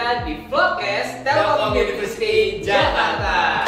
selanjutnya di Vlogcast Telkom University Jakarta.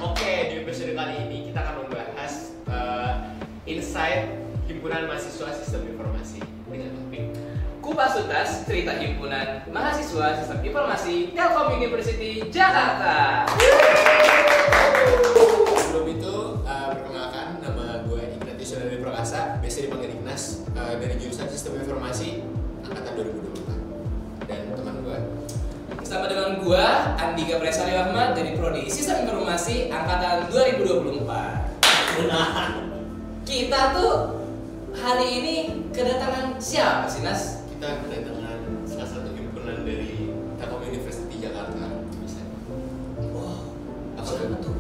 Oke, di episode kali ini kita akan membahas insight Himpunan Mahasiswa Sistem Informasi dengan topik Kupas Tuntas Cerita Himpunan Mahasiswa Sistem Informasi Telkom University Jakarta. Sebelum itu, perkenalkan, nama gue Ignatius Yonadi Prakasa, biasa dipanggil Ignas, dari jurusan Sistem Informasi Angkatan 2024. Dan teman gue Bersama dengan gua Andika Presari Ahmad dari Prodi Sistem Informasi Angkatan 2024. Kita tuh hari ini kedatangan siapa sih, Nas? kita kedatangan salah satu himpunan dari Telkom University Jakarta. Bisa. Wow, Apa siapa tuh?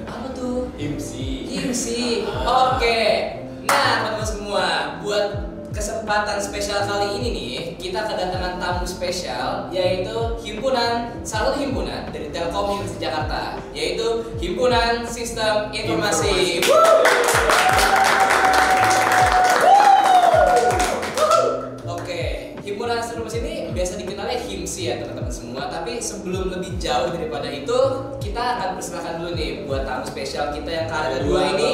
Apa tuh? HIMSI. HIMSI. Oke. Nah, teman-teman semua, buat kesempatan spesial kali ini nih, kita kedatangan tamu spesial, yaitu salah satu himpunan dari Telkom University Jakarta, yaitu Himpunan Sistem Informasi. Oke, Himpunan Sistem Informasi ini biasa dikenalnya HIMSI ya teman-teman semua. Tapi sebelum lebih jauh daripada itu, kita akan persilakan dulu nih buat tamu spesial kita yang kedua ini.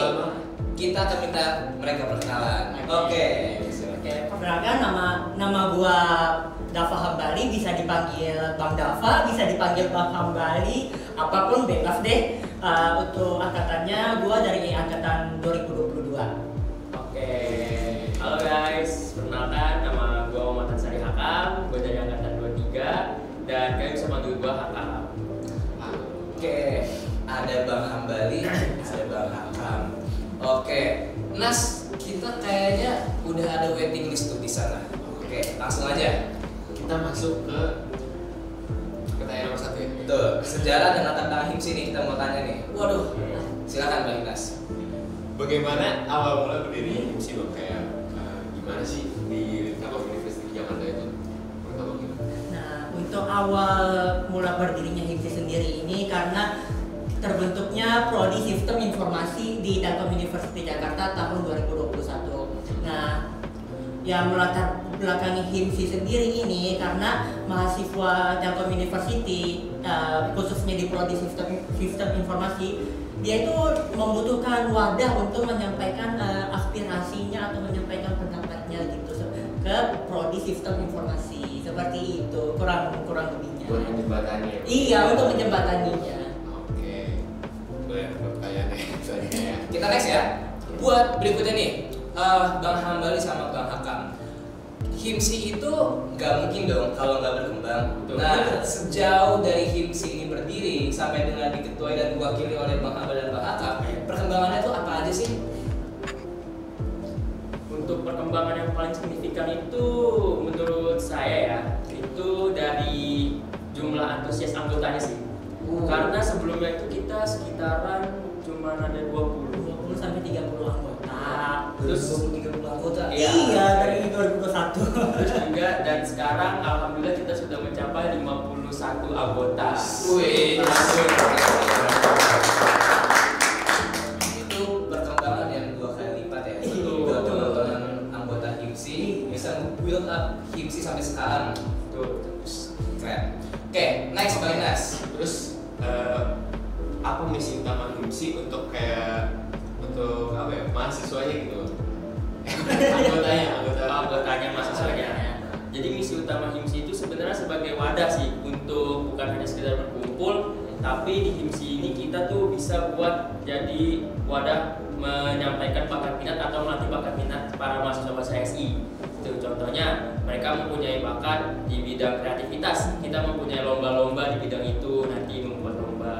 Kita akan minta mereka perkenalan. Oke. Perkenalkan, nama gua Dava Hambali, bisa dipanggil Bang Dava, bisa dipanggil Bang Hambali, apapun bebas deh. Untuk angkatannya gua dari angkatan 2022. Oke, halo guys, perkenalkan nama gue Muhammad Ansari Hakam, gue dari angkatan 23 dan kalian bisa panggil gue Hakam. Oke, ada Bang Hambali, ada Bang Hakam. Oke, Nas, kita kayaknya udah ada waiting list tuh di sana. Oke, langsung aja. Kita masuk ke pertanyaan nomor 1 ya. Tuh, sejarah dan latar belakang HIMSI nih kita mau tanya nih. Waduh, silakan Bang Nas. Bagaimana awal mula berdiri HIMSI Bang? Kayak gimana sih di Telkom University Jakarta itu? Pertama gimana? Nah, untuk awal mula berdirinya HIMSI sendiri ini karena terbentuknya Prodi Sistem Informasi di Telkom University Jakarta tahun 2021. Nah, yang melatar belakangi HIMSI sendiri ini karena mahasiswa Telkom University, khususnya di Prodi Sistem Informasi, dia itu membutuhkan wadah untuk menyampaikan aspirasinya atau menyampaikan pendapatnya gitu ke Prodi Sistem Informasi, seperti itu kurang lebihnya. Buat menjembatani. Iya, untuk menjembataninya. Ya. Kita next ya. Buat berikutnya nih, Bang Hambali sama Bang Hakam. HIMSI itu nggak mungkin dong kalau nggak berkembang. Betul. Nah, sejauh dari HIMSI ini berdiri sampai dengan diketuai dan diwakili oleh Bang Hambali dan Bang Hakam, perkembangannya itu apa aja sih? Untuk perkembangan yang paling signifikan itu menurut saya ya, itu dari jumlah antusias anggotanya sih. Karena sebelumnya itu kita sekitaran cuma ada 20 sampai 30 anggota. Terus 30 anggota. Iya, dari 2021. Terus juga dan sekarang alhamdulillah kita sudah mencapai 51 anggota. Wih, itu perkembangan yang 2 kali lipat ya. Betul. Teman-teman anggota HIMSI bisa build up HIMSI sampai sekarang. Tuh. Keren. Oke, next Bang Nas. Terus apa misi utama HIMSI untuk apa ya, mahasiswanya gitu? Anggotanya mahasiswanya. Jadi misi utama HIMSI itu sebenarnya sebagai wadah sih untuk bukan hanya sekedar berkumpul, tapi di HIMSI ini kita tuh bisa buat jadi wadah menyampaikan bakat minat atau melatih bakat minat para mahasiswa SI. Itu contohnya mereka mempunyai bakat di bidang kreativitas, kita mempunyai lomba-lomba di bidang itu, nanti membuat lomba.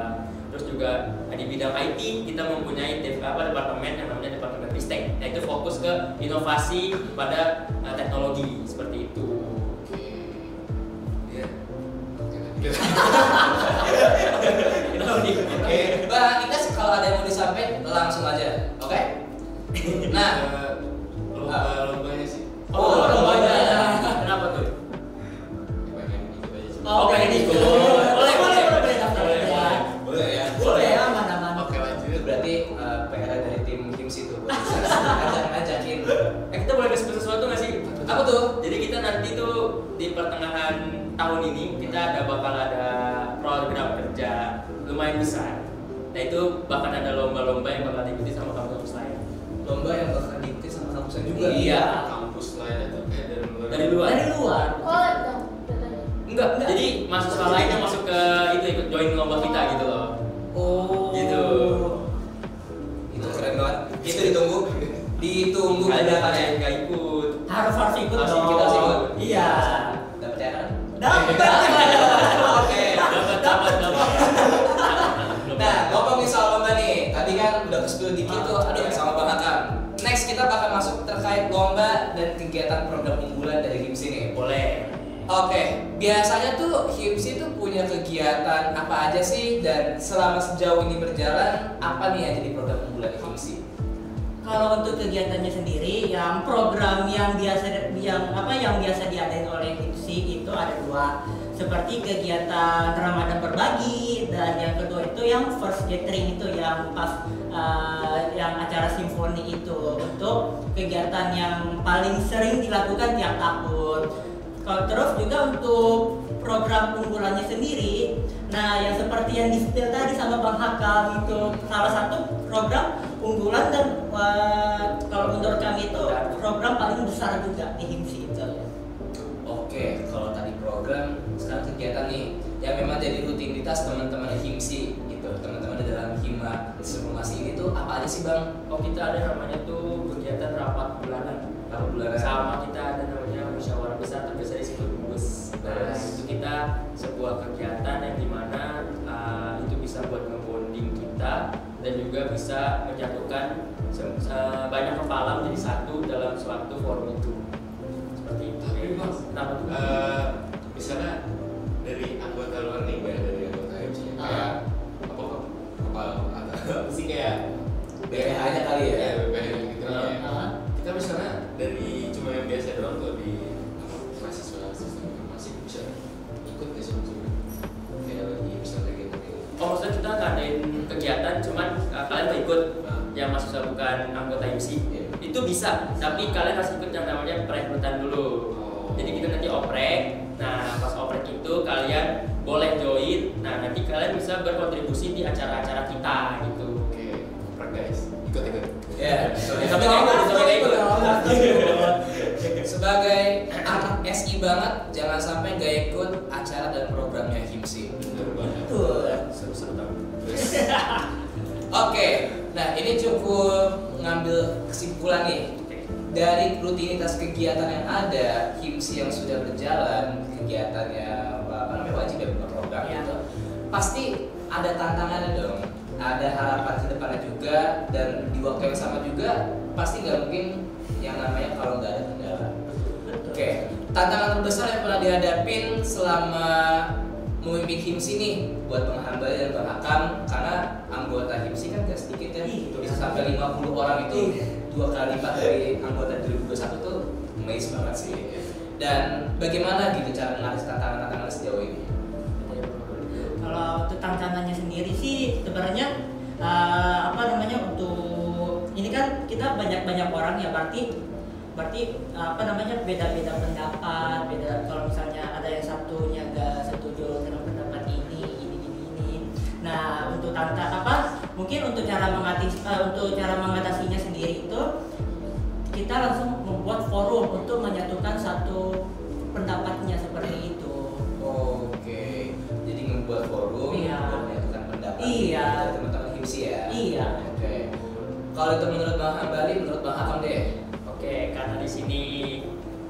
Terus juga di bidang IT kita mempunyai departemen yang namanya Departemen Ristek, yaitu fokus ke inovasi pada teknologi seperti itu. Oke. Kenapa nih? Oke, Bang Ikas kalau ada yang mau disampaikan langsung aja, oke? Nah, Lombanya sih. Oh, lombanya. Kenapa tuh? Pengen ikut aja sih. Oh, pengen ikut. Boleh daftar ya. Boleh ya. Boleh ya, aman-aman. Oke lanjut. berarti PR dari tim HIMSI itu ngajakin. Kita boleh kasih sesuatu nggak sih? Apa tuh? Jadi kita nanti tuh di pertengahan tahun ini kita bakal ada program kerja lumayan besar. Nah itu bahkan ada lomba-lomba yang bakal diikuti sama kampus lain. Lomba yang bakal diikuti sama kampusan juga. Iya. Kampus lain atau kayak dari luar? Dari luar. Dari luar. Collab dong datanya. Enggak. Jadi mahasiswa lain yang masuk ke itu ikut join lomba kita gitu loh. Oh. Gitu. Itu keren banget. Itu ditunggu. Ditunggu Ada kedatangannya. yang nggak ikut. Harus ikut Harus dong. ikut, harus ikut. Iya. Dapat ya kan? Dapat. Oke. Dapat. Nah, ngomongin soal lomba nih. Tadi kan udah ke-spill dikit tuh, aduh sama Bang Hakam. Next kita bakal masuk terkait lomba dan kegiatan program unggulan dari HIMSI nih. Boleh. Oke, biasanya tuh HIMSI tuh punya kegiatan apa aja sih, dan selama sejauh ini berjalan apa nih yang jadi program unggulan di HIMSI? Kalau untuk kegiatannya sendiri, yang program yang biasa diadain oleh HIMSI itu ada dua, seperti kegiatan Ramadan berbagi, dan yang kedua itu yang first gathering itu yang pas yang acara simfoni itu, untuk kegiatan yang paling sering dilakukan tiap tahun. Kalau terus juga untuk program unggulannya sendiri, nah yang seperti yang di-spill tadi sama Bang Hakam itu salah satu program unggulan, dan kalau menurut kami itu program paling besar juga di HIMSI itu. Oke, kalau tadi program, sekarang kegiatan nih yang memang jadi rutinitas teman-teman di HIMSI gitu, teman-teman di dalam Hima Informasi ini tuh apa aja sih Bang? Oh kita ada namanya tuh kegiatan rapat bulanan. Rapat bulanan. Sama kita ada namanya musyawarah besar terbesar di situ Bungkus. Nah itu kita sebuah kegiatan yang dimana itu bisa buat ngebonding kita dan juga bisa menyatukan banyak kepala menjadi satu dalam suatu forum itu. Seperti itu. Tapi Bang, Kenapa tuh? misalnya dari anggota luar nih, banyak dari anggota HIMSI kayak apa sih kayak BPH-nya kali ya? Ya, BPH gitu ya. Ah. Kita misalnya dari cuma yang biasa doang tuh di mahasiswa sistem informasi bisa ikut nggak sih maksudnya? Kayak lagi misalnya gitu. Oh maksudnya kita ngadain kegiatan cuman kalian mau ikut yang mahasiswa bukan anggota HIMSI itu bisa, tapi kalian harus ikut yang namanya perekrutan dulu. Jadi kita nanti oprek, nah pas oprek itu kalian boleh join, nah nanti kalian bisa berkontribusi di acara-acara kita gitu. Oke, oprek guys, ikut. Ya, Sampai nggak ikut. Sebagai anak SI banget, jangan sampai nggak ikut acara dan programnya HIMSI. Bener banget. Betul. Seru-seru tau. Oke, nah ini cukup ngambil kesimpulan nih dari rutinitas kegiatan yang ada HIMSI yang sudah berjalan, kegiatannya apa namanya wajib ya bukan program Ya. gitu. Pasti ada tantangannya dong, ada harapan ke depannya juga, dan di waktu yang sama juga pasti nggak mungkin yang namanya kalau nggak ada kendala. Oke, tantangan terbesar yang pernah dihadapin selama memimpin HIMSI nih buat Bang Hambali dan Bang Hakam, karena anggota HIMSI kan gak sedikit ya, bisa sampai 50 orang itu dua kali lipat dari anggota 2021 tuh amazing banget sih. Dan bagaimana gitu cara mengatasi tantangan-tantangan sejauh ini? Kalau untuk tantangannya sendiri sih sebenarnya untuk ini kan kita banyak orang ya, berarti beda-beda pendapat, beda. Kalau misalnya ada yang satunya nggak setuju dengan pendapat ini. Nah untuk mungkin untuk cara mengatasinya sendiri itu kita langsung membuat forum untuk menyatukan satu pendapatnya seperti itu. Oke, jadi membuat forum Iya. untuk menyatukan pendapat Iya. dari teman-teman HIMSI ya. Iya. Oke. Kalau itu menurut Bang Hambali, menurut Bang Hakam deh. Oke, karena di sini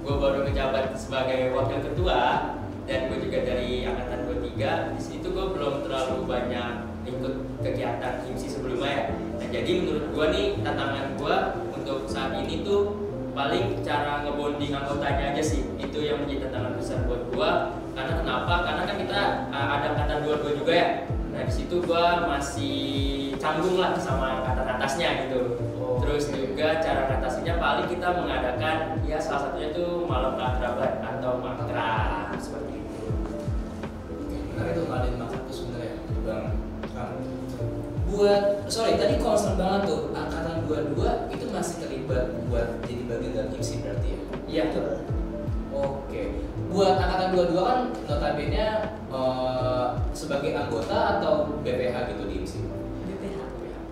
gue baru menjabat sebagai wakil ketua dan gue juga dari angkatan 23. Di situ gue belum terlalu banyak ikut kegiatan HIMSI sebelumnya ya. Nah, jadi menurut gue nih tantangan gue untuk saat ini tuh paling cara ngebonding anggotanya aja sih, itu yang menjadi tantangan besar buat gua. Karena kenapa? Karena kan kita ada angkatan 22 juga ya. Nah di situ gua masih canggung lah sama angkatan atasnya gitu. Terus juga cara ngatasinya paling kita mengadakan ya salah satunya tuh malam keakraban atau makrab seperti itu. Menarik tuh kalian makan tuh sebenarnya bang. Tadi concern banget tuh angkatan 22 itu masih terlibat buat jadi bagian dari IMSI berarti ya? Iya betul. Oke. Buat angkatan 22 kan notabene sebagai anggota atau BPH gitu di IMSI? BPH.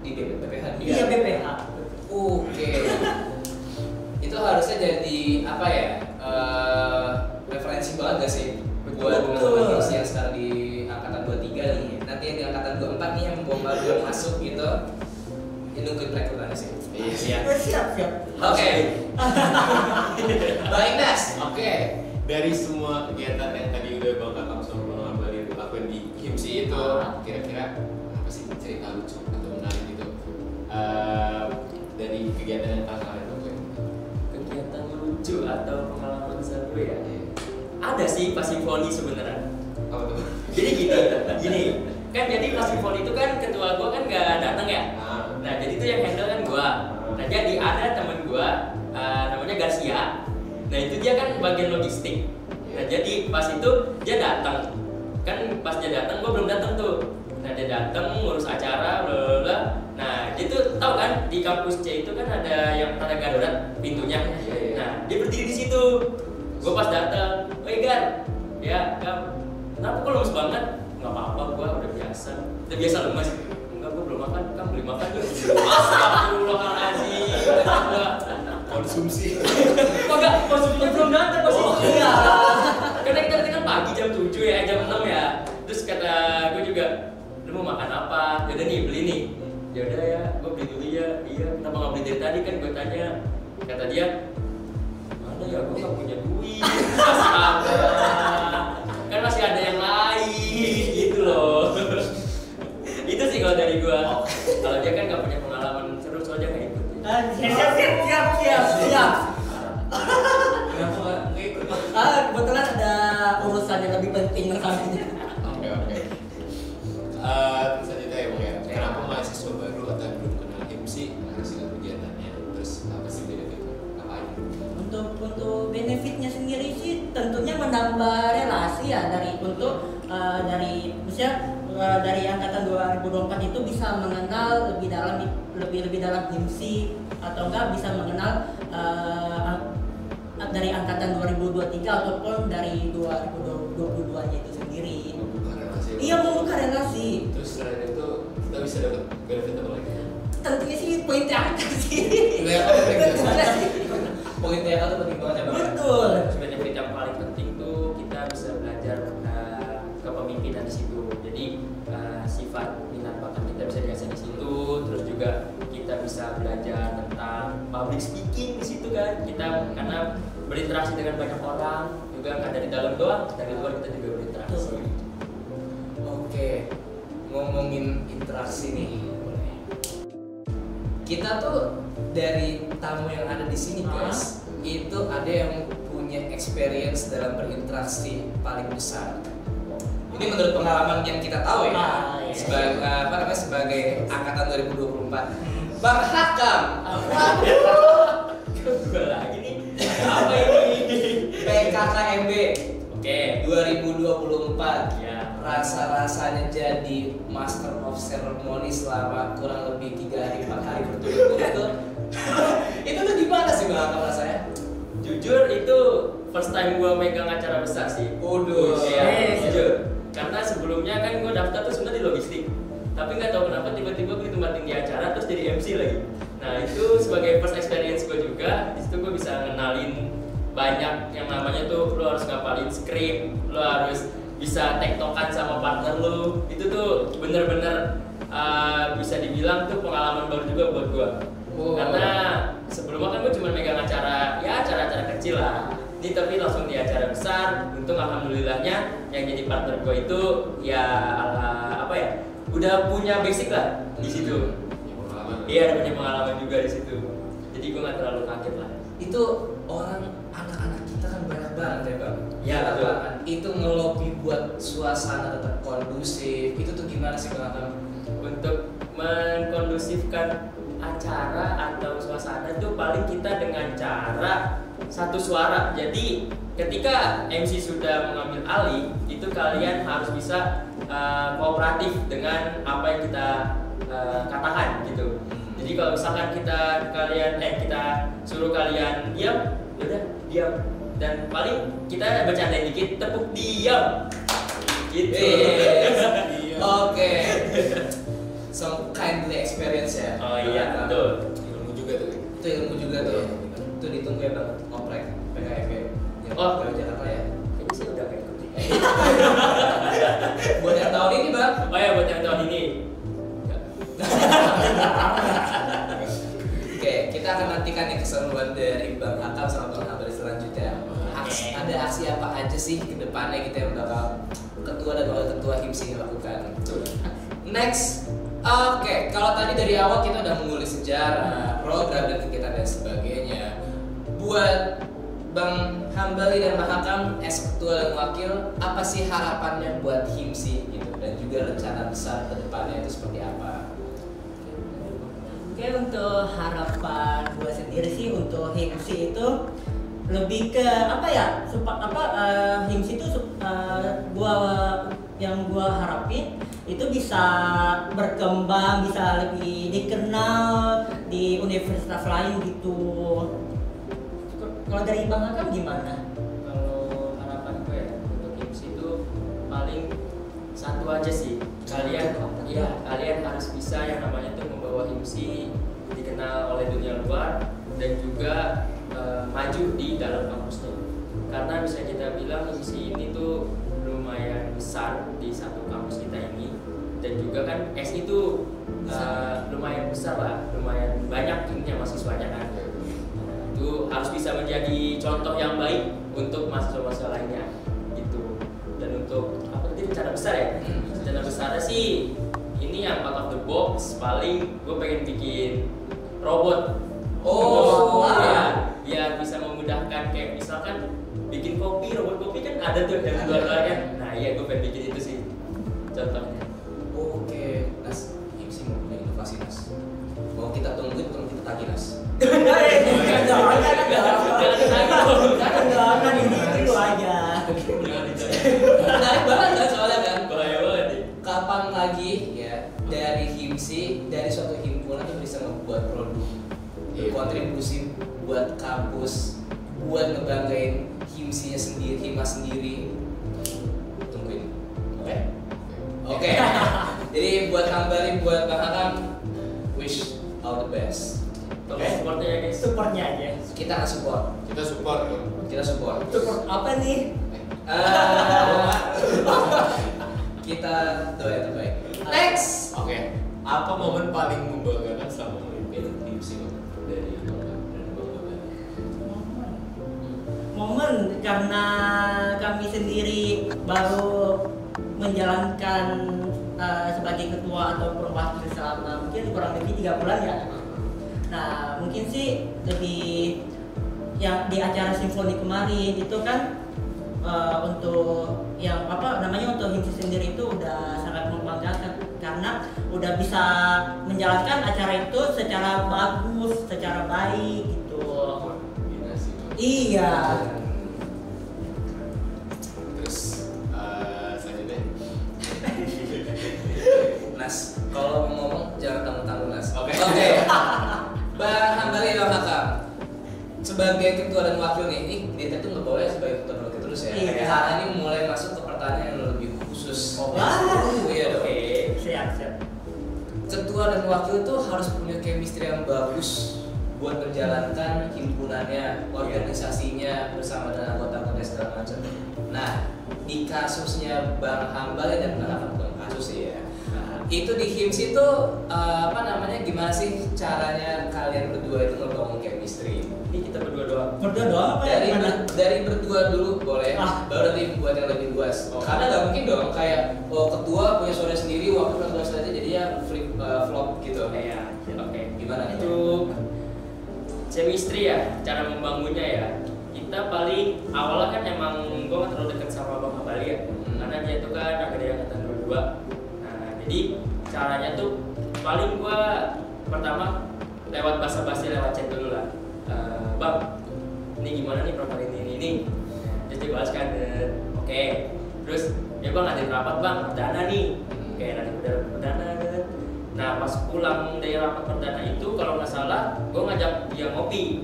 Di BPH? Iya BPH. Oke. Itu harusnya jadi apa ya? Referensi banget gak sih buat teman-teman IMSI yang sekarang di angkatan 23 nih. Nanti yang di angkatan 24 nih yang bom baru yang masuk gitu. Ini nungguin rekrutannya sih. Iya. Siap. Oke. Baik Nas. Oke, dari semua kegiatan yang tadi udah Bang Kakak sama Bang Ambali lakuin di HIMSI itu, kira-kira apa sih cerita lucu atau menarik gitu dari kegiatan yang Kakak lakuin? Kegiatan lucu atau pengalaman besar gue ya? Ada sih pas simfoni sebenarnya. Apa tuh? Jadi gini, kan jadi pas simfoni itu kan ketua gue kan nggak datang ya. Nah jadi itu yang handle kan gue. Nah jadi ada temen gue namanya Garcia. Nah itu dia kan bagian logistik. Nah jadi pas itu dia datang. Kan pas dia datang gue belum datang tuh. Nah dia datang ngurus acara, bla. Nah dia tuh tahu kan di kampus C itu kan ada yang tanda darurat pintunya. Nah dia berdiri di situ. Gue pas datang, "Woi Gar, ya kenapa kok lemes banget?" "Nggak apa-apa, gue udah biasa lemes." "Enggak, gue belum makan, kan beli makan dulu." Astagfirullahaladzim. Konsumsi. Kok enggak konsumsi belum datang pas itu? Iya. Karena kita kan pagi jam 7 ya, jam 6 ya. Terus kata gue juga, "Lu mau makan apa?" "Yaudah nih, beli nih." "Ya udah ya, gue beli dulu ya." "Iya, kenapa nggak beli dari tadi?" Kan gue tanya. Kata dia, "Mana ya, gue nggak punya duit." Astaga. Kan masih ada yang lain gitu loh. Itu sih kalau dari gue. Kalau dia kan nggak punya pengalaman seru, soalnya nggak ikut. Siap. Kenapa nggak ikut? Kebetulan ada urusan yang lebih penting rekannya. Oke. Selanjutnya ya Bang ya. Kenapa mahasiswa baru atau yang belum kenal HIMSI harus ikut kegiatannya? Terus apa sih benefitnya? Apa aja? Untuk benefitnya sendiri sih tentunya menambah relasi ya dari angkatan 2024 itu bisa mengenal lebih dalam HIMSI atau enggak bisa mengenal dari angkatan 2023 ataupun dari 2022-nya itu sendiri. Membuka relasi. Iya, membuka relasi. Terus selain itu kita bisa dapat benefit apa lagi? Tentunya sih poin terakhir sih. Tentunya sih. Poin TK itu penting banget ya Bang. Betul. Terus benefit yang paling penting tuh kita bisa belajar kepemimpinan di situ. Jadi sifat minat bakat kita bisa diasah di situ. Terus juga kita bisa belajar tentang public speaking di situ kan. Kita karena berinteraksi dengan banyak orang juga nggak dari dalam doang, dari luar kita juga berinteraksi. Oke, ngomongin interaksi nih. Kita tuh dari tamu yang ada di sini guys, itu ada yang punya experience dalam berinteraksi paling besar. Ini menurut pengalaman yang kita tahu ya, sebagai angkatan 2024. Bang Hakam, Gue lagi nih, apa ini? PKKMB. Oke, 2024 ya. rasa-rasanya jadi Master of Ceremony selama kurang lebih 3 hari 4 hari berturut-turut. Itu tuh gimana sih Bang Hakam rasanya? Jujur itu first time gue megang acara besar sih. Waduh. Iya, jujur. Karena sebelumnya kan gue daftar tuh sebenarnya di logistik. Tapi nggak tahu kenapa tiba-tiba gue ditempatin di acara terus jadi MC lagi. Nah itu sebagai first experience gue juga. Di situ gue bisa ngenalin banyak yang namanya tuh lo harus ngapalin skrip, lo harus bisa tektokan sama partner lo. Itu tuh bener-bener bisa dibilang tuh pengalaman baru juga buat gue. Oh. Karena sebelumnya kan gue cuma megang acara kecil lah. Ini tapi langsung di acara besar. Untung alhamdulillahnya yang jadi partner gue itu ya udah punya basic lah di situ. Iya, ada punya pengalaman juga di situ. Jadi gue nggak terlalu kaget lah. Itu itu orang anak-anak kita kan banyak banget ya bang. Ya, betul. Itu ngelobi buat suasana tetap kondusif. Itu tuh gimana sih bang Akam? Untuk mengkondusifkan acara atau suasana itu paling kita dengan cara satu suara. Jadi ketika MC sudah mengambil alih, itu kalian harus bisa kooperatif dengan apa yang kita katakan gitu. Jadi kalau misalkan kita suruh kalian diam, udah diam. Dan paling kita bercandain dikit, tepuk diam. Gitu. Oke. Some kindly experience ya. Oh iya, betul. Ilmu juga tuh. Itu ilmu juga tuh. Itu ditunggu ya bang, ngoprek PKFB. Oh. Dari Jakarta ya. Kayaknya sih udah kayak gitu. Buat yang tahun ini bang. Oh ya, buat yang tahun ini. Oke, kita akan nantikan nih keseruan dari Bang Akam sama Bang Abel selanjutnya. Ada aksi apa aja sih ke depannya kita yang bakal ketua dan wakil ketua HIMSI lakukan. Next, oke, kalau tadi dari awal kita udah mengulik sejarah, program dan kegiatan dan sebagainya. Buat Bang Hambali dan Bang Akam, as ketua dan wakil, apa sih harapannya buat HIMSI gitu dan juga rencana besar ke depannya itu seperti apa? Oke, untuk harapan gue sendiri sih untuk HIMSI itu lebih ke apa ya? HIMSI itu yang gue harapin itu bisa berkembang, bisa lebih dikenal di universitas lain gitu. Kalau dari Bang Akam gimana? Kalau harapan gue ya untuk HIMSI itu paling satu aja sih. Kalian harus bisa yang namanya tuh membawa HIMSI dikenal oleh dunia luar dan juga maju di dalam kampusnya. Karena bisa kita bilang HIMSI ini tuh lumayan besar di satu kampus kita ini, dan juga kan SI itu lumayan besar lah, lumayan banyak ininya mahasiswanya kan. Itu harus bisa menjadi contoh yang baik untuk mahasiswa-mahasiswa lainnya gitu. Dan untuk apa tadi rencana besar ya? Rencana besarnya sih ini yang out of the box, paling gue pengen bikin robot. Ya, biar bisa memudahkan kayak misalkan bikin kopi, robot kopi kan ada tuh yang luar-luar kan. Nah iya, gue pengen bikin itu sih contohnya. Oke, Nas, HIMSI mau punya inovasi Nas. Mau kita tunggu kita tagih Nas. Jangan ini itu aja. Menarik banget kan soalnya kan. Bahaya banget nih. Kapan lagi ya dari HIMSI, dari suatu himpunan itu bisa membuat produk berkontribusi buat kampus, buat ngebanggain HIMSI-nya sendiri, Himas sendiri. Tungguin. Oke. Jadi buat Hambali, buat Bang Akam, wish all the best. Tolong supportnya ya guys. Supportnya aja. Kita akan support. Kita support loh. Kita support. Support apa nih? Kita doa yang terbaik. Next. Oke. Apa momen paling membanggakan selama memimpin HIMSI dari Momen karena kami sendiri baru menjalankan sebagai ketua ataupun wakil selama mungkin kurang lebih 3 bulan ya. Nah mungkin sih lebih yang di acara simfoni kemarin itu kan untuk yang untuk HIMSI sendiri itu udah sangat membanggakan karena udah bisa menjalankan acara itu secara bagus, secara baik gitu. Iya. Terus selanjutnya. Nas, kalau mau ngomong jangan tanggung-tanggung Nas. Oke. Bang Hambali, Bang Akam, sebagai ketua dan wakil nih, ini dia tuh nggak boleh sebagai ketua dan wakil terus ya. Iya. Karena ini mulai masuk ke pertanyaan yang lebih khusus. Iya dong. Siap. Ketua dan wakil tuh harus punya chemistry yang bagus buat menjalankan himpunannya, organisasinya bersama dengan anggota-anggota segala macam. Nah, di kasusnya Bang Hambali dan Bang Akam, bukan kasus sih ya. Itu di HIMSI itu gimana sih caranya kalian berdua itu ngebangun chemistry? Ini kita berdua doang. Berdua doang apa ya? Dari berdua dulu boleh, baru nanti buat yang lebih luas. Karena nggak mungkin dong kayak ketua punya suara sendiri, wakil punya suara sendiri, jadi ya flip flop gitu. Iya. Oke. Gimana nih? Untuk chemistry ya, cara membangunnya ya. Kita paling awalnya kan emang gue gak terlalu dekat sama Bang Abali ya, karena dia itu kan agak dari angkatan 22. Nah jadi caranya tuh paling gue pertama lewat basa-basi, lewat chat dulu lah. Bang, ini gimana nih proker ini? Terus dibahas kan, oke. Terus ya bang ada rapat bang, perdana nih. Oke, nanti perdana. Nah pas pulang dari rapat perdana itu kalau nggak salah, gue ngajak dia ngopi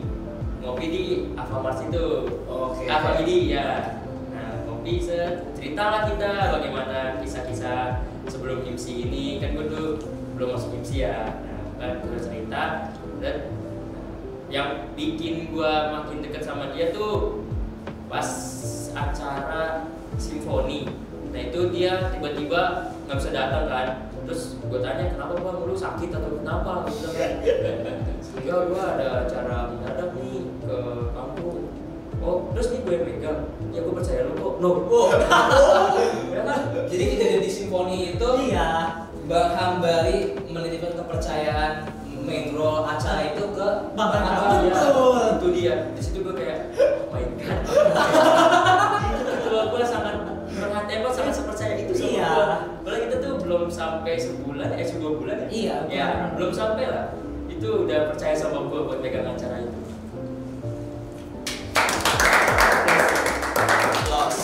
di Alfamart itu. Oke. Alfamidi ya. Nah ngopi ceritalah kita bagaimana kisah-kisah sebelum IMSI ini, kan gue tuh belum masuk IMSI ya. Nah kan gue cerita dan yang bikin gue makin dekat sama dia tuh pas acara simfoni. Nah itu dia tiba-tiba nggak bisa datang kan. Terus gue tanya kenapa bang, lu sakit atau kenapa? Gitu kan. Ya gue ada acara mendadak nih ke kampung. Oh terus nih gue yang megang. Ya gue percaya lu kok. Ya kan? Jadi kejadian di simfoni itu Iya. Bang Hambali menitipkan kepercayaan main role acara itu ke Bang Hambali. Betul. Itu dia. Di situ gue kayak oh my god. Ketua gue sangat berhati-hati, sangat percaya itu sama Iya. gue. Padahal kita tuh belum sampai sebulan, 2 bulan ya. Iya, Ya benar. belum sampai lah. Itu udah percaya sama gue buat megang acara itu. Applause.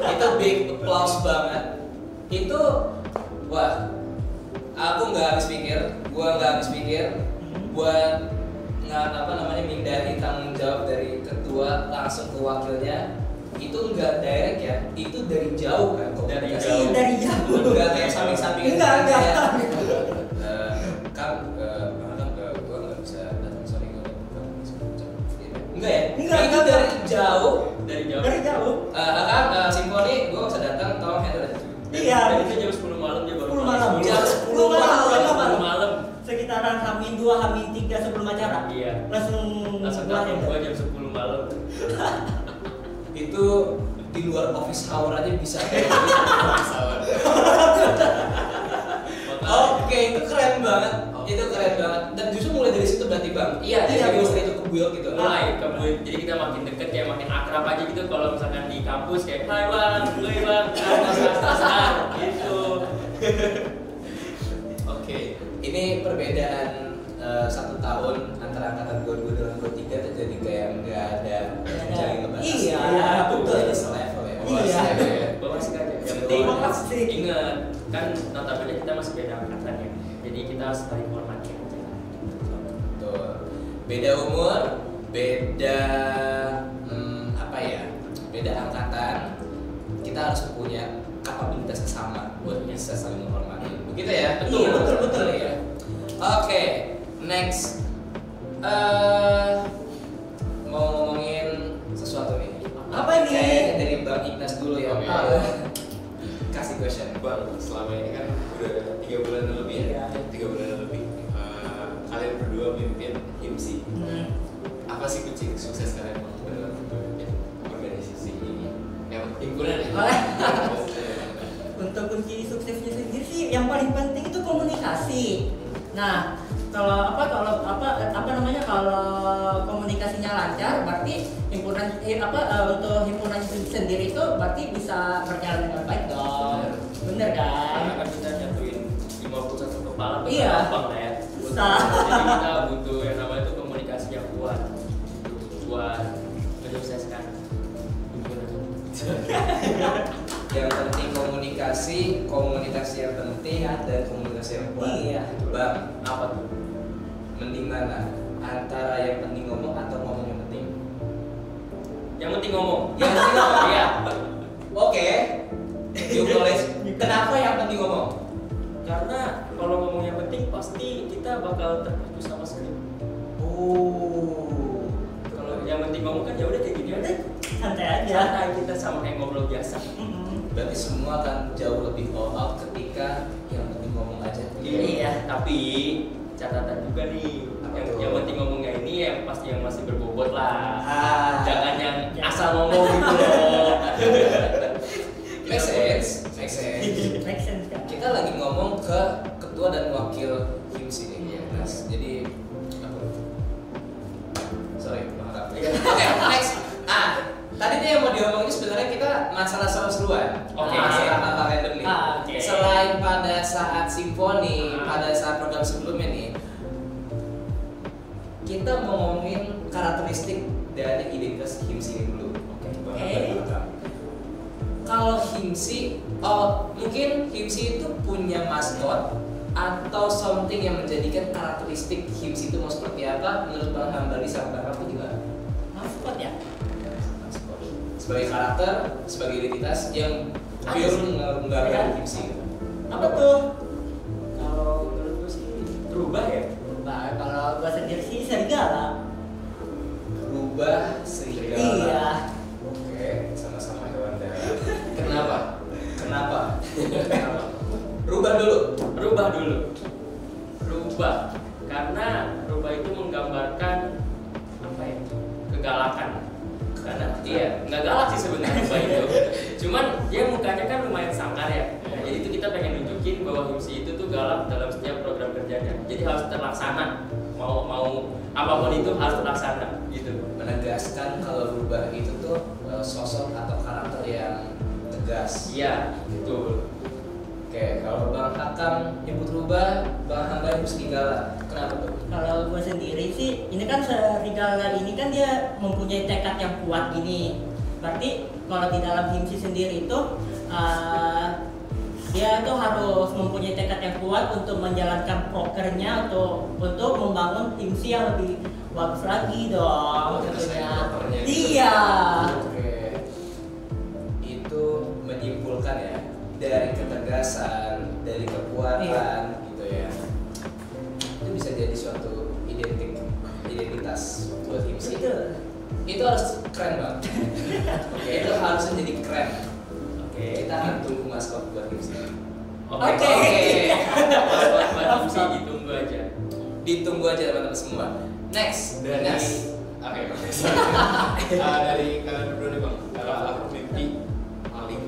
Itu big applause banget. Itu wah, aku nggak habis pikir, buat mindahin tanggung jawab dari ketua langsung ke wakilnya. Itu nggak direct ya, itu dari jauh kan Dari komunikasi. jauh. Dari jauh. Nggak kayak samping-sampingan. Enggak. Gue nggak bisa datang, sorry gue enggak ya? Enggak, Itu enggak. dari jauh. Dari jauh. Simfoni gue nggak bisa datang, tolong handle aja. Iya. Dan itu jam 10 malam dia baru 10 malam. Jam 10 10 malam. Sekitaran Hamin 2, Hamin 3 sebelum acara. Iya. Langsung Datang gua jam 10 malam. Itu di luar office hour aja bisa. Pesawat. Oke, itu keren banget. Itu keren banget. Dan justru mulai dari situ berarti bang. Iya, Jadi iya, chemistry itu kebuild gitu. Mulai kemudian jadi kita makin deket kayak makin akrab aja gitu. Kalau misalkan di kampus kayak hai bang, gitu. Oke. Ini perbedaan 1 tahun antara angkatan 22 dengan 23 itu jadi kayak nggak ada jaring ngebahas. Iya, betul. betul. Itu selevel ya. Iya. Bawa sih aja. Yang penting Bawa asik. ingat kan notabene kita masih beda angkatan ya. Jadi kita harus saling hormati aja. Betul. Beda umur, beda beda angkatan, kita harus punya kapabilitas yang sama buat bisa saling menghormati. Begitu ya? Iya, betul ya. Oke, next. Mau ngomongin sesuatu nih. Apa ini? Kayaknya dari Bang Ignas dulu ya. Oke. Kasih question. Bang, selama ini kan udah 3 bulan lebih ya, 3 bulan lebih. Kalian berdua mimpin HIMSI. Apa sih kunci sukses kalian dalam memimpin organisasi ini? Himpunan ya? Untuk kunci suksesnya sendiri sih yang paling penting itu komunikasi. Nah, kalau komunikasinya lancar, berarti himpunan untuk himpunan sendiri itu berarti bisa berjalan dengan baik dong. Bener kan? Karena kan kita nyatuin 51 kepala tuh Iya. gampang lah ya. Bisa. Jadi kita butuh yang namanya itu komunikasi yang kuat buat menyukseskan himpunan. Yang penting komunikasi yang penting dan komunikasi yang kuat. Iya. Bang, Apa tuh? mending mana? Antara yang penting ngomong atau ngomong yang penting? Yang penting ngomong. Yang penting ngomong. Iya. Oke. You knowledge. Kenapa yang penting ngomong? Karena kalau ngomong yang penting pasti kita bakal terpacu sama skrip. Oh. Kalau yang penting ngomong kan ya udah kayak gini aja. Santai aja. Santai kita sama kayak ngobrol biasa. Berarti semua akan jauh lebih all out ketika yang penting ngomong aja. Iya. Tapi catatan juga nih. Apa tuh? Yang penting ngomongnya ini yang pasti yang masih berbobot lah. Ah. Jangan yang asal ngomong gitu loh. Make sense. Make sense kan? Kita lagi ngomong ke ketua dan wakil HIMSI nih. Mas. Jadi apa? masalah seru-seruan. Oke. Masalah hal random nih. Oke. Selain pada saat simfoni, pada saat program sebelumnya nih, kita mau ngomongin karakteristik dari identitas HIMSI ini dulu. Oke. Kalau HIMSI, mungkin HIMSI itu punya maskot atau something yang menjadikan karakteristik HIMSI itu mau seperti apa? Menurut Bang Hambali sama Bang Rafu gimana? Maskot ya. Maskot. Sebagai karakter, sebagai identitas yang pure menggambarkan HIMSI. Apa tuh? Kalau menurut gue sih berubah ya. Nah, kalau gua sendiri sih serigala. Berubah serigala. Iya. Oke, sama-sama hewan darat. Kenapa? Kenapa? Kenapa? Rubah dulu. Rubah karena rubah itu menggambarkan apa ya, kegalakan. Karena nggak galak sih sebenarnya rubah itu, cuman dia mukanya kan lumayan sangkar ya. Nah, jadi itu kita pengen nunjukin bahwa HIMSI itu tuh galak dalam setiap program kerjanya, jadi harus terlaksana, mau apapun itu harus terlaksana gitu. Menegaskan kalau rubah itu tuh sosok atau karakter yang tegas. Iya, betul. Oke, kalau Bang Hakam nyebut rubah, Bang Hambali nyebut serigala. Kenapa tuh? Kalau gue sendiri sih, ini kan serigala ini kan dia mempunyai tekad yang kuat gini. Berarti kalau di dalam HIMSI sendiri itu dia tuh harus mempunyai tekad yang kuat untuk menjalankan prokernya atau untuk membangun HIMSI yang lebih bagus lagi dong. Tentunya. Iya. Oke. Itu menyimpulkan ya dari ketegasan, dari kekuatan gitu ya. Itu bisa jadi suatu identitas buat HIMSI. Itu harus keren banget. Oke, itu harusnya jadi keren. Oke, kita akan tunggu maskot buat HIMSI. Oke. Maskot buat HIMSI ditunggu aja. Ditunggu aja teman-teman semua. Next, Dari dari kalian berdua nih Bang, apa mimpi paling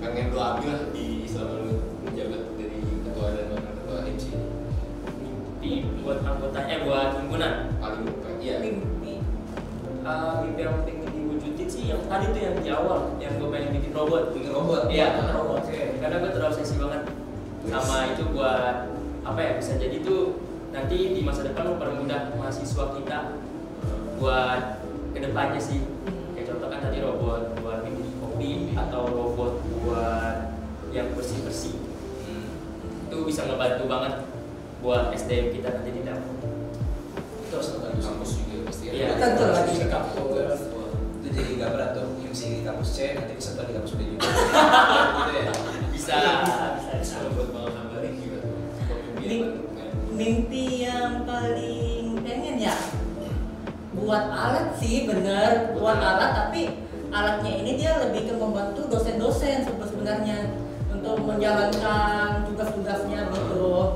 pengen lo ambil lah di selama lo menjabat dari ketua dan wakil ketua HIMSI? Mimpi buat anggotanya, buat himpunan. Paling iya. Mimpi. Mimpi yang penting diwujudin sih yang tadi tuh yang di awal, yang gue pengen bikin robot. Bikin robot. Iya, Robot. Oke. Karena gue terobsesi banget sama itu buat apa ya, bisa jadi tuh nanti di masa depan mempermudah mahasiswa kita buat kedepannya sih. Kayak contoh kan tadi robot buat bikin kopi atau robot buat yang bersih-bersih. Itu bisa ngebantu banget buat SDM kita nanti di dalam. Itu harus ngebantu kampus juga pasti. Iya. Tentu lagi di di kampus. Itu jadi nggak berat tuh. HIMSI di kampus C, nanti peserta di kampus B juga. Gitu ya. Bisa. Kalau buat Bang Hambali gimana? Mimpi yang paling pengen ya buat alat sih, bener buat alat, tapi alatnya ini dia lebih ke membantu dosen-dosen sebenarnya untuk menjalankan tugas-tugasnya gitu.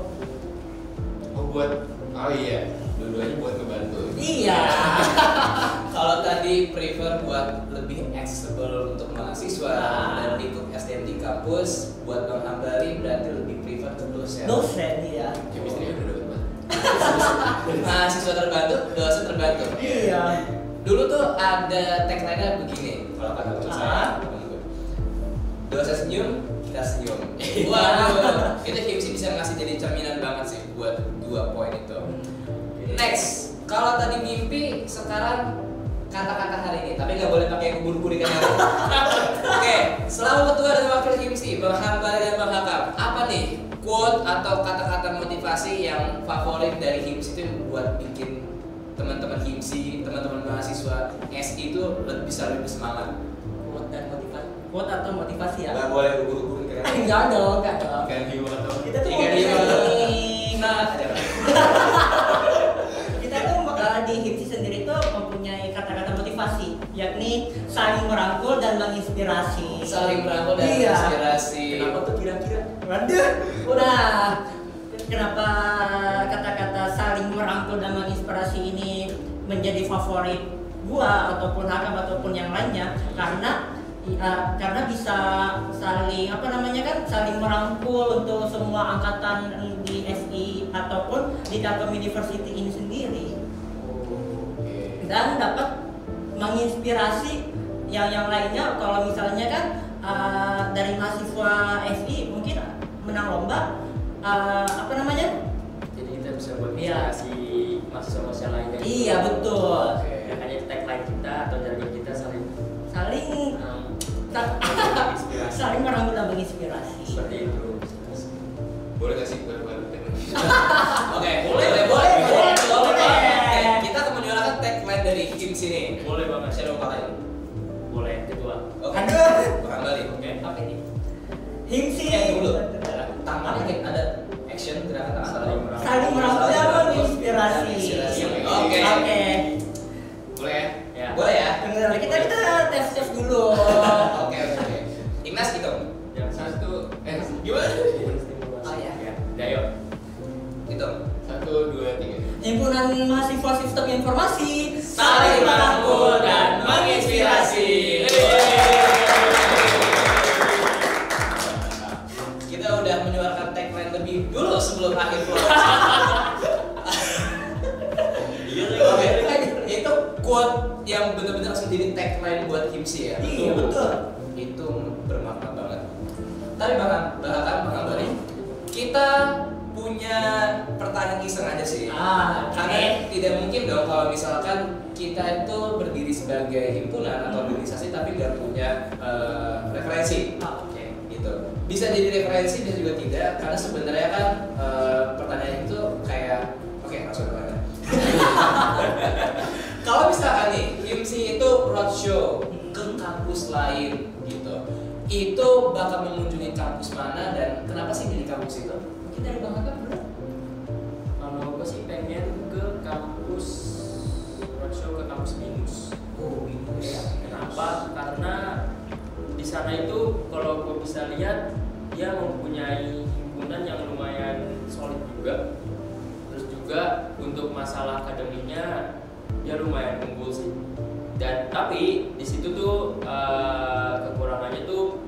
Oh iya, dua-duanya buat ngebantu. Iya. Kalau tadi prefer buat lebih accessible untuk mahasiswa dan ikut SDM di kampus, buat Bang Hambali berarti lebih prefer ke dosen. Dosen iya. Chemistry udah dapat banget. Mahasiswa terbantu, dosen terbantu. Iya. Dulu tuh ada tagline-nya begini, kalau kata teman saya, dosen senyum, kita senyum. Waduh, itu HIMSI bisa ngasih jadi cerminan banget sih buat 2 poin itu. Next, kalau tadi mimpi, sekarang kata-kata hari ini, tapi nggak boleh pakai kubur-kubur ikan hari. Oke, selalu ketua dan wakil HIMSI, Bang Hambali dan Bang Hakam, apa nih quote atau kata-kata motivasi yang favorit dari HIMSI itu buat bikin teman-teman HIMSI, teman-teman mahasiswa SI itu bisa lebih semangat? Quote dan motivasi. Quote atau motivasi ya? Nggak boleh kubur-kubur ikan hari. Enggak dong, enggak dong. Ikan hiu atau Kita tuh Ikan mau hiu. bikin- Nah, ada apa? kita tuh di HIMSI sendiri tuh mempunyai kata-kata motivasi, yakni saling merangkul dan menginspirasi. Saling merangkul dan Iya. inspirasi. Kenapa tuh kira-kira? Waduh, udah. Kenapa kata-kata saling merangkul dan menginspirasi ini menjadi favorit gua ataupun Hakam ataupun yang lainnya? Karena bisa saling saling merangkul untuk semua angkatan di SI ataupun di Telkom University ini sendiri, dan dapat menginspirasi yang lainnya kalau misalnya kan dari mahasiswa FI mungkin menang lomba apa namanya? Jadi kita bisa buat Iya. inspirasi mahasiswa-mahasiswa lainnya. Iya betul. Makanya tagline kita atau jargon kita saling Saling inspirasi. saling merangkul menginspirasi. Seperti itu. Boleh nggak sih bukan teknologi? Oke, Boleh. Oke, kita akan menyuarakan tagline dari HIMSS ini. Boleh banget. Saya lupa lagi. Boleh kedua. Oke. Aduh. Bakal balik. Oke. Apa ini? Himsi. Dulu. Tangannya kayak ada action gerakan tangan. Saling merangkul menginspirasi. Oke. Oke. Boleh ya? Ya. Boleh ya? Bener, kita tes dulu. Oke. Ignas gitu. Yang Satu, Gimana? Oh, ya. Ayo. Gitu. 1, 2, 3. Himpunan Mahasiswa Sistem Informasi Saling merangkul dan menginspirasi. Kita udah menyuarakan tagline lebih dulu sebelum akhir proses. Oke, itu quote yang benar-benar langsung jadi tagline buat HIMSI ya. Iya, betul. Itu bermakna banget. Tapi Bang Ambal nih, kita punya pertanyaan iseng aja sih. Karena tidak mungkin dong kalau misalkan kita itu berdiri sebagai himpunan atau organisasi tapi nggak punya referensi. Oke. Gitu. Bisa jadi referensi dan juga tidak karena sebenarnya kan pertanyaan itu kayak oke, langsung ke kalau misalkan nih HIMSI itu roadshow ke kampus lain gitu, itu bakal mengunjungi kampus mana dan kenapa sih pilih kampus itu? Mungkin dari Bang Kakak dulu. Kalau gue sih pengen ke kampus roadshow ke kampus BINUS. Oh, BINUS. Ya, kenapa? Karena di sana itu kalau gue bisa lihat dia mempunyai himpunan yang lumayan solid juga. Terus juga untuk masalah akademiknya dia lumayan unggul sih. Dan tapi di situ tuh kekurangannya tuh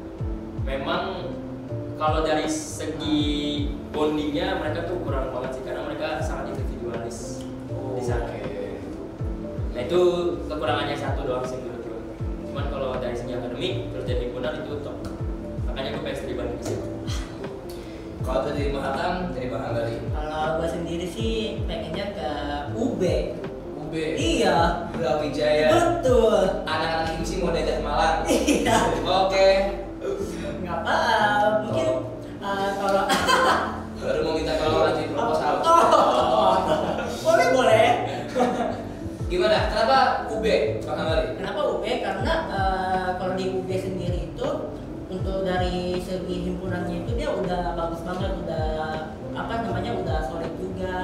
memang kalau dari segi bondingnya mereka tuh kurang banget sih karena mereka sangat individualis di sana. Nah itu kekurangannya satu doang sih menurut gue. Cuman kalau dari segi akademik terus jadi himpunan itu top. Makanya gue pengen studi banding ke situ. Kalau dari Mahakam, dari Bang Ambali. Kalau gue sendiri sih pengennya ke UB. UB. Iya. Brawijaya. Betul. Anak-anak HIMSI mau diajak Malang. Iya. Oke. Nggak apa, mungkin kalau Baru mau minta tolong lagi proposal. boleh. Gimana? Kenapa UB, Bang Ambali? Kenapa UB? Karena kalau di UB sendiri itu untuk dari segi himpunannya itu dia udah bagus banget, udah udah solid juga.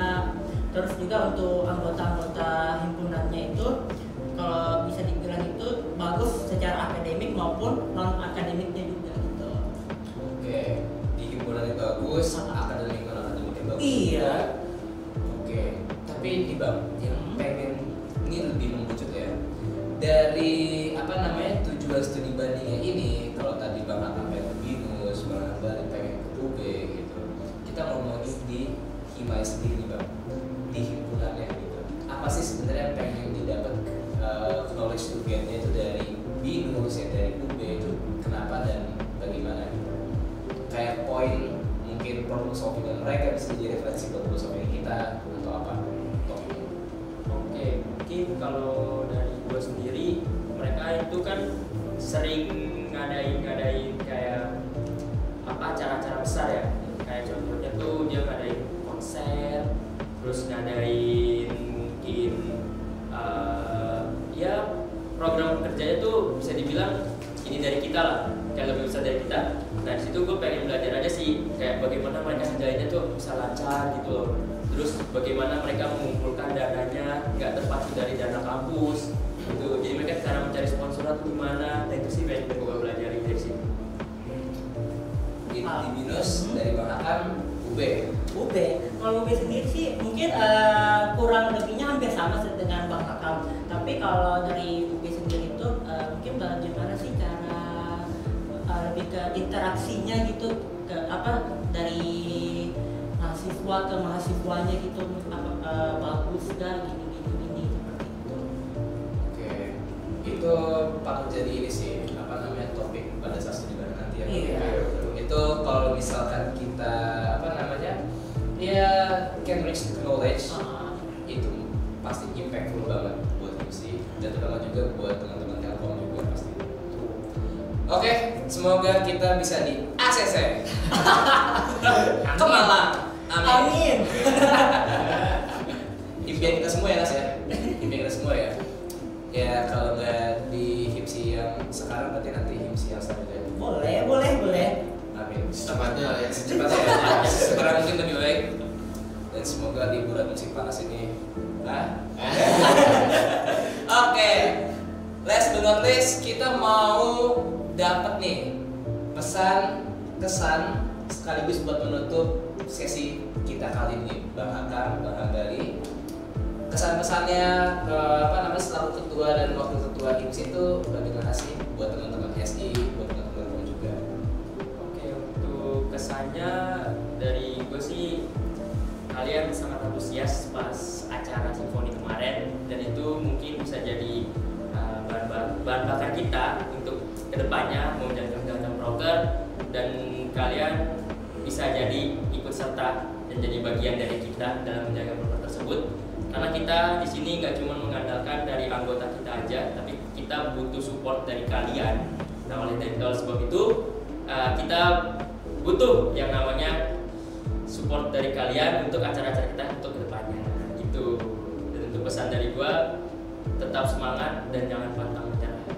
Terus juga untuk anggota-anggota himpunannya itu kalau bisa dibilang itu bagus secara akademik maupun non akademiknya juga gitu. Oke, di himpunannya bagus, akademik non akademiknya bagus. Iya. Oke, tapi nih Bang, yang pengen ini lebih mengerucut ya. Dari tujuan studi bandingnya ini, kalau tadi Bang Akam pengen ke BINUS, Bang Ambali pengen ke UB gitu. Kita ngomongin di Himai sendiri Bang, di himpunannya gitu. Apa sih sebenarnya yang pengen didapat knowledge to get-nya itu dari BINUS ya, dari UB itu kenapa dan bagaimana gitu. Kayak poin mungkin problem solving dan mereka bisa jadi referensi buat problem solving kita atau apa topiknya. Oke, mungkin kalau dari gue sendiri mereka itu kan sering ngadain kayak acara-acara besar ya. Kayak contohnya tuh dia ngadain konser, terus ngadain mungkin ya program kerjanya tuh bisa dibilang ini dari kita lah, kayak lebih besar dari kita. Nah disitu gue pengen belajar aja sih kayak bagaimana mereka kerjanya tuh bisa lancar gitu loh. Terus bagaimana mereka mengumpulkan dananya nggak terpacu dari dana kampus gitu. Jadi mereka cara mencari sponsor tuh gimana. Nah itu sih pengen gue pelajari dari situ. Di BINUS dari Bang Akam UB. UB, kalau UB sendiri sih mungkin kurang lebihnya hampir sama dengan Bang Akam. Tapi kalau dari UB sendiri itu mungkin bagaimana sih cara lebih ke interaksinya gitu, ke dari mahasiswa ke mahasiswanya gitu, bagus gak gini seperti itu. Oke, itu itu patut jadi ini sih, apa namanya, topik pada saat studi bareng nanti ya. Iya. Itu kalau misalkan kita apa namanya, ya can reach the knowledge, itu pasti impactful banget buat MC dan terutama juga buat teman-teman Telkom juga pasti. Oke, semoga kita bisa di ACC ke Malang. Amin. Impian kita semua ya Nas ya. Impian kita semua ya. Ya kalau nggak di HIMSI yang sekarang berarti nanti HIMSI yang selanjutnya. Boleh. Amin. Secepatnya ya. Secepatnya ya. Segera mungkin lebih baik. Dan semoga liburan musim panas ini. Oke. Last but not least, kita mau dapat nih pesan kesan sekaligus buat menutup sesi kita kali ini, Bang Akar, Bang Hanggali. Kesan-pesannya apa namanya selaku ketua dan wakil ketua HIMSI itu bagaimana sih buat teman-teman SI, buat teman-teman juga? Oke, untuk kesannya dari gue sih kalian sangat antusias pas acara simfoni kemarin, dan itu mungkin bisa jadi bahan bakar kita untuk kedepannya mau jalan-jalan proker, dan kalian bisa jadi ikut serta dan jadi bagian dari kita dalam menjaga proker tersebut. Karena kita di sini nggak cuma mengandalkan dari anggota kita aja, tapi kita butuh support dari kalian. Nah, oleh sebab itu kita butuh yang namanya support dari kalian untuk acara-acara kita untuk kedepannya. Gitu. Dan untuk pesan dari gua, tetap semangat dan jangan pantang menyerah.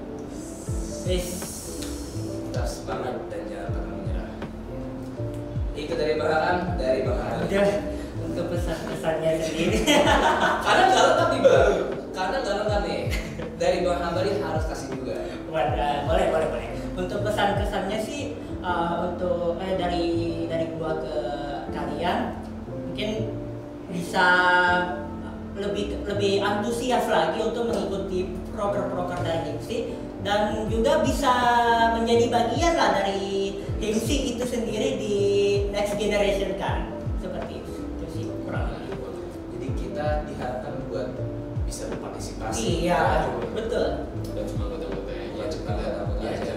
Tetap semangat dan jangan pantang menyerah. Itu dari Bang Akar, dari Bang Akar. Udah untuk pesan-pesannya sendiri. Karena nggak lengkap nih Bang. Karena nggak lengkap nih. Dari Bang Hanggali harus kasih juga. Wadah, boleh. Untuk pesan-kesannya sih untuk dari gua ke kalian mungkin bisa lebih antusias lagi untuk mengikuti proker-proker dari HIMSI, dan juga bisa menjadi bagian lah dari HIMSI itu sendiri di next generation kan, seperti itu sih kurang lebih. Jadi kita diharapkan buat bisa berpartisipasi. Iya, betul. Dan cuma anggota-anggota Ya, cuma anggota aja.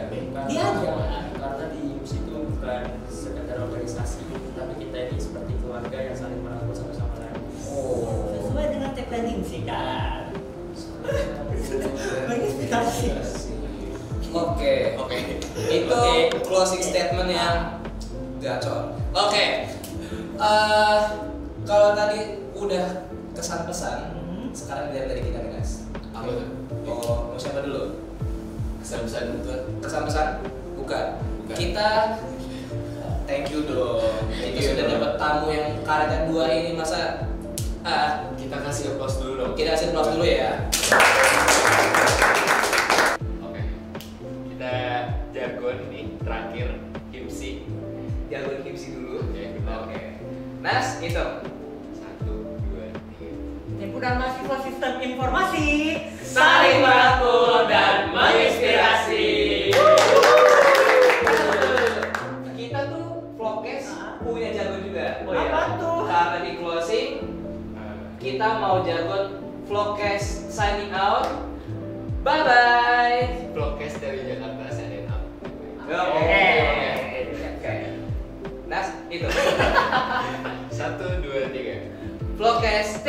Diajak. Karena di HIMSI itu bukan sekedar organisasi, tapi kita ini seperti keluarga yang saling merangkul satu sama lain. Oh. Sesuai dengan tagline HIMSI kan. Menginspirasi. Oke. Itu closing statement yang gacor. Oke. Kalau tadi udah kesan-pesan, sekarang dari kita nih guys. Apa tuh? Oh, mau siapa dulu? Kesan-pesan buat Kesan-pesan? Bukan. Kita thank you dong. Kita sudah dapat tamu yang karetnya 2 ini, masa kita kasih applause dulu dong. kita kasih applause dulu ya. Oke. Kita jargon nih terakhir HIMSI. Jagoan HIMSI dulu. Oke. Nas, itu 1, 2, 3. Himpunan Mahasiswa Sistem Informasi saling merangkul dan menginspirasi. Kita tuh vlogcast punya jargon juga. Apa tuh? Karena di closing kita mau jargon vlogcast signing out. Bye bye. Vlogcast dari Jakarta sign up. Nas, itu 1, 2, 3. vlogcast